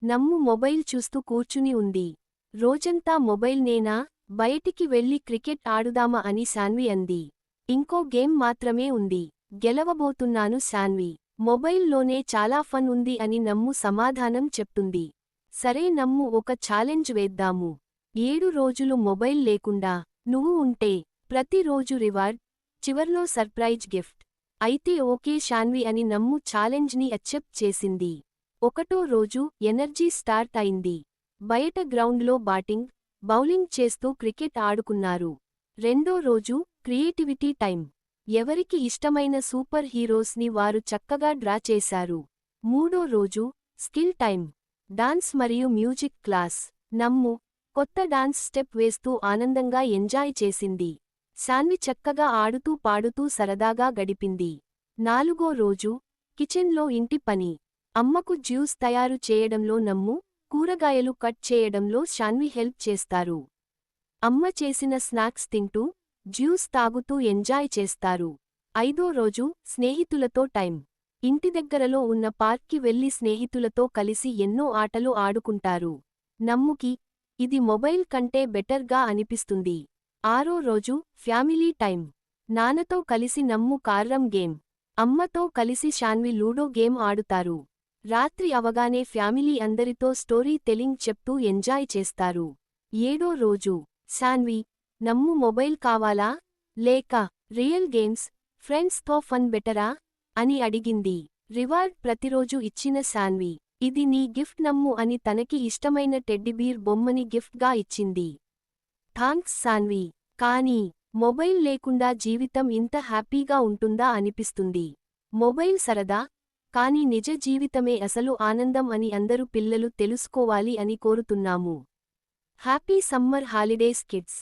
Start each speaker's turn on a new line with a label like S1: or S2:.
S1: నమ్ము మొబైల్ చూస్తూ కూర్చుని ఉంది. రోజంతా మొబైల్ నేనా, బయటికి వెళ్లి క్రికెట్ ఆడుదామా అని శాన్వి అంది. ఇంకో గేమ్ మాత్రమే ఉంది. గెలవబోతున్నాను శాన్వి. మొబైల్లోనే చాలా ఫన్ ఉంది అని నమ్ము సమాధానం చెప్తుంది. సరే నమ్ము, ఒక ఛాలెంజ్ వేద్దాము. 7 రోజులు మొబైల్ లేకుండా నువ్వు ఉంటే ప్రతిరోజు రివార్డ్, చివర్లో సర్ప్రైజ్ గిఫ్ట్. అయితే ఓకే శాన్వి అని నమ్ము ఛాలెంజ్ని అక్సెప్ట్ చేసింది. ఒకటో రోజు ఎనర్జీ స్టార్ట్ అయింది. బయట గ్రౌండ్లో బ్యాటింగ్, బౌలింగ్ చేస్తూ క్రికెట్ ఆడుకున్నారు. రెండో రోజు క్రియేటివిటీ టైం. ఎవరికి ఇష్టమైన సూపర్ హీరోస్ని వారు చక్కగా డ్రా చేశారు. మూడో రోజు స్కిల్ టైం. డాన్స్ మరియు మ్యూజిక్ క్లాస్. నమ్ము కొత్త డాన్స్ స్టెప్ వేస్తూ ఆనందంగా ఎంజాయ్ చేసింది. శాన్వి చక్కగా ఆడుతూ పాడుతూ సరదాగా గడిపింది. నాలుగో రోజు కిచెన్లో ఇంటి పని. అమ్మకు జ్యూస్ తయారు చేయడంలో నమ్ము, కూరగాయలు కట్ చేయడంలో శాన్వి హెల్ప్ చేస్తారు. అమ్మ చేసిన స్నాక్స్ తింటూ, జ్యూస్ తాగుతూ ఎంజాయ్ చేస్తారు. ఐదో రోజు స్నేహితులతో టైం. ఇంటి దగ్గరలో ఉన్న పార్క్కి వెళ్లి స్నేహితులతో కలిసి ఎన్నో ఆటలు ఆడుకుంటారు. నమ్ముకి ఇది మొబైల్ కంటే బెటర్గా అనిపిస్తుంది. ఆరో రోజు ఫ్యామిలీ టైం. నాన్నతో కలిసి నమ్ము కార్రం గేమ్, అమ్మతో కలిసి శాన్వి లూడో గేమ్ ఆడుతారు. రాత్రి అవగానే ఫ్యామిలీ అందరితో స్టోరీ టెలింగ్ చెప్తూ ఎంజాయ్ చేస్తారు. ఏడో రోజు శాన్వి నమ్ము మొబైల్ కావాలా, లేక రియల్ గేమ్స్, ఫ్రెండ్స్తో ఫన్ బెటరా అని అడిగింది. రివార్డ్ ప్రతిరోజు ఇచ్చిన శాన్వి ఇది నీ గిఫ్ట్ నమ్ము అని తనకి ఇష్టమైన టెడ్డీబీర్ బొమ్మని గిఫ్ట్గా ఇచ్చింది. థాంక్స్ శాన్వి. కానీ మొబైల్ లేకుండా జీవితం ఇంత హ్యాపీగా ఉంటుందా అనిపిస్తుంది. మొబైల్ సరదా, కానీ నిజ జీవితమే అసలు ఆనందం అని అందరు పిల్లలు తెలుసుకోవాలి అని కోరుతున్నాము. Happy summer holidays kids.